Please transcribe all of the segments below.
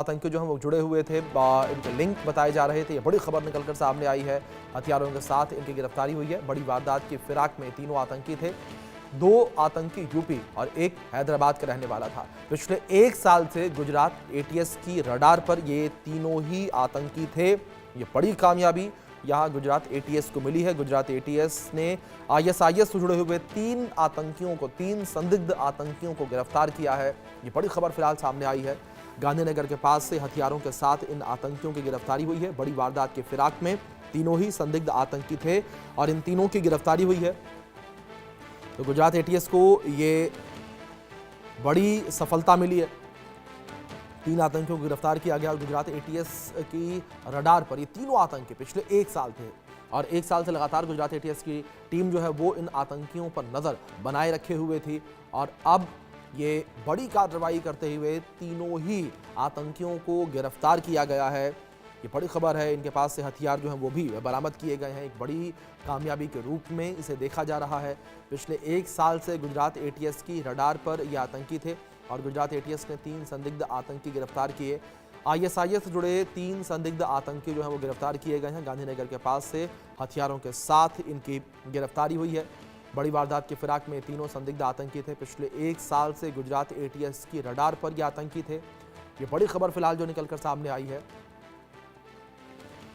आतंकी जो हैं वो जुड़े हुए थे, इनके लिंक बताए जा रहे थे। ये बड़ी खबर निकलकर सामने आई है। हथियारों के साथ इनकी गिरफ्तारी हुई है। बड़ी वारदात की फिराक में तीनों आतंकी थे। 2 आतंकी यूपी और एक हैदराबाद का रहने वाला था। पिछले 1 साल से गुजरात एटीएस की रडार पर ये तीनों ही आतंकी थे। ये बड़ी कामयाबी यहाँ गुजरात एटीएस को मिली है। गुजरात एटीएस ने आईएसआईएस से जुड़े हुए 3 आतंकियों को, 3 संदिग्ध आतंकियों को गिरफ्तार किया है। ये बड़ी खबर फिलहाल सामने आई है। गांधीनगर के पास से हथियारों के साथ इन आतंकियों की गिरफ्तारी हुई है। बड़ी वारदात की फिराक में तीनों ही संदिग्ध आतंकी थे और इन तीनों की गिरफ्तारी हुई है। तो गुजरात एटीएस को ये बड़ी सफलता मिली है। 3 आतंकियों को गिरफ्तार किया गया और गुजरात एटीएस की रडार पर ये तीनों आतंकी पिछले 1 साल थे और 1 साल से लगातार गुजरात एटीएस की टीम जो है वो इन आतंकियों पर नजर बनाए रखे हुए थी और अब ये बड़ी कार्रवाई करते हुए तीनों ही आतंकियों को गिरफ्तार किया गया है। ये बड़ी खबर है। इनके पास से हथियार जो हैं वो भी बरामद किए गए हैं। एक बड़ी कामयाबी के रूप में इसे देखा जा रहा है। पिछले 1 साल से गुजरात एटीएस की रडार पर ये आतंकी थे और गुजरात एटीएस ने 3 संदिग्ध आतंकी गिरफ्तार किए। आईएसआईएस से जुड़े 3 संदिग्ध आतंकी जो हैं वो गिरफ्तार किए गए हैं। गांधीनगर के पास से हथियारों के साथ इनकी गिरफ्तारी हुई है। बड़ी वारदात की फिराक में तीनों संदिग्ध आतंकी थे। पिछले 1 साल से गुजरात एटीएस की रडार पर ये आतंकी थे। ये बड़ी खबर फिलहाल जो निकलकर सामने आई है।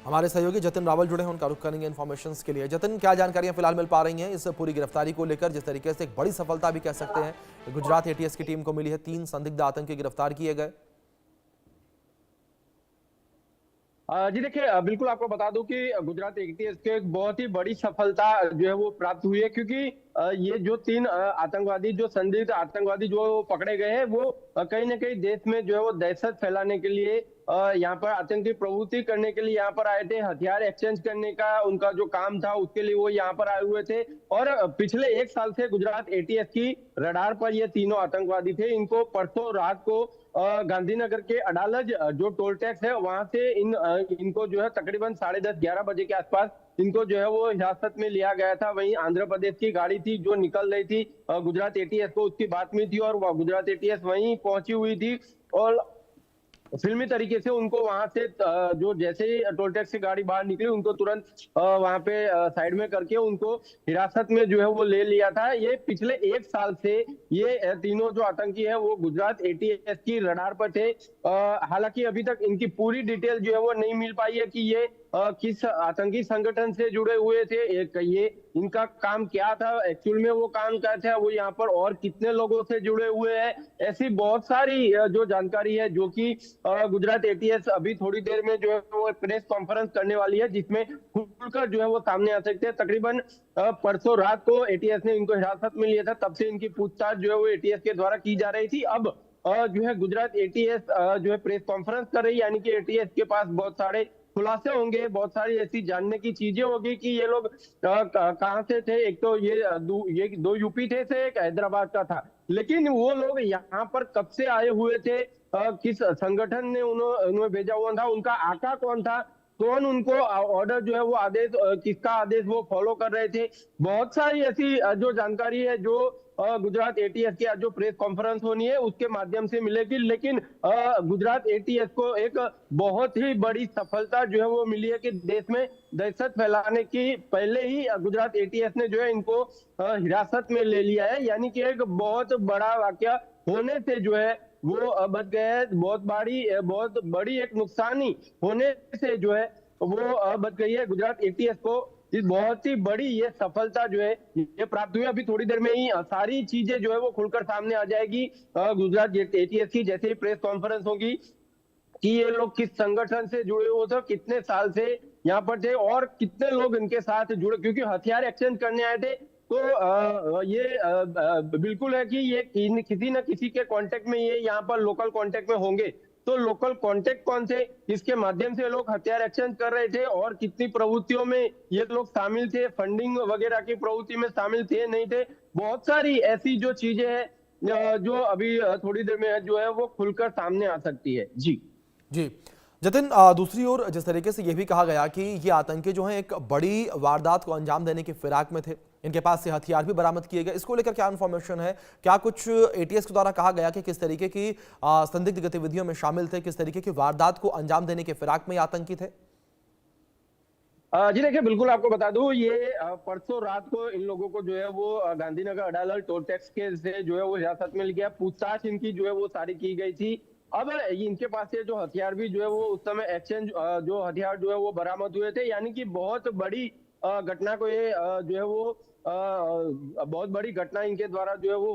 हमारे सहयोगी जतिन रावल जुड़े हैं, उनका रुख करेंगे इन्फॉर्मेशंस के लिए। जतिन, क्या जानकारियां फिलहाल मिल पा रही हैं इस पूरी गिरफ्तारी को लेकर, जिस तरीके से एक बड़ी सफलता भी कह सकते हैं गुजरात एटीएस की टीम को मिली है, 3 संदिग्ध आतंकी गिरफ्तार किए गए? जी देखिए, बिल्कुल आपको बता दूं कि गुजरात एटीएस को एक बहुत ही बड़ी सफलता जो है वो प्राप्त हुई है, क्योंकि ये जो 3 आतंकवादी, जो संदिग्ध आतंकवादी जो पकड़े गए हैं, वो कहीं ना कहीं देश में जो है वो दहशत फैलाने के लिए, यहाँ पर आतंकी प्रवृत्ति करने के लिए यहाँ पर आए थे। हथियार एक्सचेंज करने का उनका जो काम था उसके लिए वो यहाँ पर आए हुए थे और पिछले 1 साल से गुजरात एटीएस की रडार पर ये तीनों आतंकवादी थे। इनको परसों रात को गांधीनगर के अडालज जो टोल टैक्स है वहां से इनको जो है तकरीबन 10:30-11 बजे के आसपास इनको जो है वो हिरासत में लिया गया था। वहीं आंध्र प्रदेश की गाड़ी थी जो निकल रही थी गुजरात एटीएस को, उसकी बात में थी और वह गुजरात एटीएस वहीं पहुंची हुई थी और फिल्मी तरीके से उनको वहां से जो जैसे ही टोल टैक्स से गाड़ी बाहर निकली उनको तुरंत वहां पे साइड में करके उनको हिरासत में जो है वो ले लिया था। ये पिछले 1 साल से ये तीनों जो आतंकी है वो गुजरात एटीएस की रडार पर थे। हालांकि अभी तक इनकी पूरी डिटेल जो है वो नहीं मिल पाई है कि ये किस आतंकी संगठन से जुड़े हुए थे, ये इनका काम क्या था, एक्चुअल में वो काम क्या था, वो यहाँ पर और कितने लोगों से जुड़े हुए हैं। ऐसी बहुत सारी जो जानकारी है जो कि गुजरात एटीएस अभी थोड़ी देर में जो है वो प्रेस कॉन्फ्रेंस करने वाली है, जिसमें खुलकर जो है वो सामने आ सकते हैं। तकरीबन परसों रात को एटीएस ने इनको हिरासत में लिया था, तब से इनकी पूछताछ जो है वो एटीएस के द्वारा की जा रही थी। अब जो है गुजरात एटीएस जो है प्रेस कॉन्फ्रेंस कर रही है, यानी कि एटीएस के पास बहुत सारे खुलासे होंगे, बहुत सारी ऐसी जानने की चीजें होगी कि ये लोग कहाँ से थे। एक तो ये 2 यूपी थे, से एक हैदराबाद का था, लेकिन वो लोग यहाँ पर कब से आए हुए थे, किस संगठन ने उन्हें भेजा हुआ था, उनका आका कौन था, कौन उनको ऑर्डर जो है वो आदेश, किसका आदेश वो फॉलो कर रहे थे। बहुत सारी ऐसी जो जानकारी है जो गुजरात एटीएस की आज जो प्रेस कॉन्फ्रेंस होनी है उसके माध्यम से मिलेगी। लेकिन गुजरात एटीएस को एक बहुत ही बड़ी सफलता जो है वो मिली है कि देश में दहशत फैलाने की पहले ही गुजरात एटीएस ने जो है इनको हिरासत में ले लिया है। यानी कि एक बहुत बड़ा वाकया होने से जो है वो बच गए हैं। बहुत बड़ी एक नुकसानी होने से जो है वो बच गई है गुजरात एटीएस को। इस बहुत ही बड़ी ये सफलता जो है ये प्राप्त हुई। अभी थोड़ी देर में ही सारी चीजें जो है वो खुलकर सामने आ जाएगी गुजरात एटीएस की, जैसे ही प्रेस कॉन्फ्रेंस होगी कि ये लोग किस संगठन से जुड़े हुए थे, कितने साल से यहाँ पर थे और कितने लोग इनके साथ जुड़े, क्योंकि हथियार एक्सचेंज करने आए थे। तो ये बिल्कुल है कि ये किसी न किसी के कांटेक्ट में ये यहाँ पर लोकल कांटेक्ट में होंगे। तो लोकल कांटेक्ट कौन थे, किसके माध्यम से लोग हथियार एक्सचेंज कर रहे थे और कितनी प्रवृत्तियों में ये लोग शामिल थे, फंडिंग वगैरह की प्रवृत्ति में शामिल थे नहीं थे, बहुत सारी ऐसी जो चीजें हैं जो अभी थोड़ी देर में जो है वो खुलकर सामने आ सकती है। जी जी जतिन, दूसरी ओर जिस तरीके से यह भी कहा गया कि ये आतंकी जो हैं एक बड़ी वारदात को अंजाम देने की फिराक में थे, इनके पास से हथियार भी बरामद किए गए। इसको लेकर क्या इन्फॉर्मेशन है? क्या कुछ एटीएस के द्वारा कहा गया कि किस तरीके की संदिग्ध गतिविधियों में शामिल थे, किस तरीके की वारदात को अंजाम देने के फिराक में आतंकी थे? जी देखिए, बिल्कुल आपको बता दूं, ये परसों रात को इन लोगों को जो है वो गांधीनगर अडालज टोल टैक्स के से जो है वो हिरासत में लिया गया। पूछताछ इनकी जो है वो सारी की गई थी। अब इनके पास से जो हथियार भी जो है वो उस समय एक्सचेंज जो हथियार जो है वो बरामद हुए थे, यानी कि बहुत बड़ी घटना को ये जो है वो बहुत बड़ी घटना इनके द्वारा जो है वो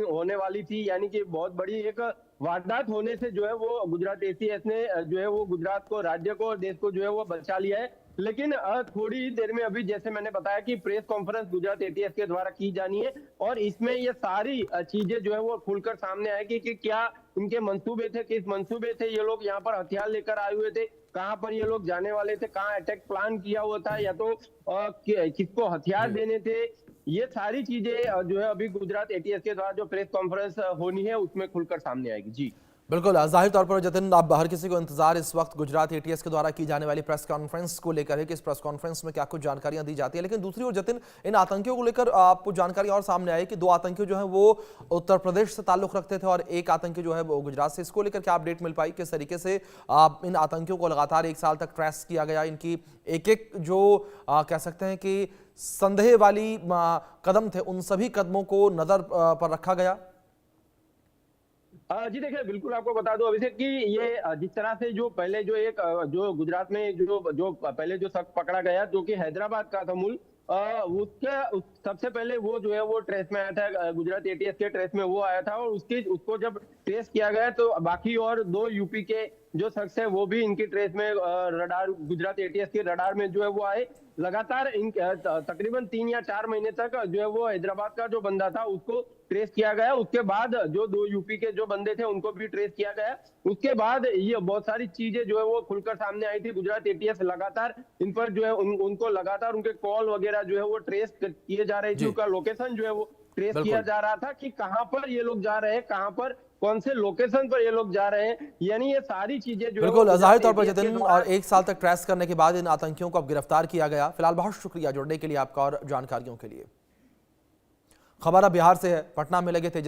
होने वाली थी, यानी कि बहुत बड़ी एक वारदात होने से जो है वो गुजरात एटीएस ने जो है वो गुजरात को, राज्य को और देश को जो है वो बचा लिया है। लेकिन थोड़ी ही देर में अभी जैसे मैंने बताया कि प्रेस कॉन्फ्रेंस गुजरात एटीएस के द्वारा की जानी है और इसमें ये सारी चीजें जो है वो खुलकर सामने आएगी कि क्या इनके मंसूबे थे, किस मंसूबे थे ये लोग यहाँ पर हथियार लेकर आए हुए थे, कहाँ पर ये लोग जाने वाले थे, कहाँ अटैक प्लान किया हुआ था, या तो किसको हथियार देने थे। ये सारी चीजें जो है अभी गुजरात एटीएस के द्वारा जो प्रेस कॉन्फ्रेंस होनी है उसमें खुलकर सामने आएगी। जी बिल्कुल, जाहिर तौर पर जतिन, अब हर किसी को इंतजार इस वक्त गुजरात एटीएस के द्वारा की जाने वाली प्रेस कॉन्फ्रेंस को लेकर है कि इस प्रेस कॉन्फ्रेंस में क्या कुछ जानकारियां दी जाती है। लेकिन दूसरी ओर जतिन, इन आतंकियों को लेकर आपको जानकारी और सामने आई कि 2 आतंकी जो है वो उत्तर प्रदेश से ताल्लुक रखते थे और एक आतंकी जो है वो गुजरात से। इसको लेकर क्या अपडेट मिल पाई? किस तरीके से इन आतंकियों को लगातार 1 साल तक ट्रेस किया गया? इनकी एक जो कह सकते हैं कि संदेह वाली कदम थे, उन सभी कदमों को नजर पर रखा गया? जी देखिए, बिल्कुल आपको बता दूं अभिषेक कि ये जिस तरह से जो पहले जो एक जो गुजरात में जो जो पहले जो शख्स पकड़ा गया जो कि हैदराबाद का था मूल, सबसे पहले वो जो है वो ट्रेस में आया था, गुजरात एटीएस के ट्रेस में वो आया था और उसको जब ट्रेस किया गया तो बाकी और 2 यूपी के जो शख्स है वो भी इनकी ट्रेस में रडार, गुजरात एटीएस के रडार में जो है वो आए। लगातार इन तकरीबन 3 या 4 महीने तक जो है वो हैदराबाद का जो बंदा था उसको ट्रेस किया गया। उसके बाद जो 2 यूपी के जो बंदे थे उनको भी ट्रेस किया गया। उसके बाद ये बहुत सारी चीजें जो है वो खुलकर सामने आई थी। गुजरात एटीएस लगातार इन पर जो है उनको लगातार उनके कॉल वगैरह जो है वो ट्रेस किए जा रहे थे, उनका लोकेशन जो है वो ट्रेस किया जा रहा था कि कहां पर ये लोग जा रहे हैं, कहां पर कौन से लोकेशन पर ये लोग जा रहे हैं, यानी ये सारी चीजें जो बिल्कुल जाहिर तौर पर जतिन, और 1 साल तक ट्रेस करने के बाद इन आतंकियों को अब गिरफ्तार किया गया। फिलहाल बहुत शुक्रिया जुड़ने के लिए आपका और जानकारियों के लिए। खबर अब बिहार से है। पटना में लगे थे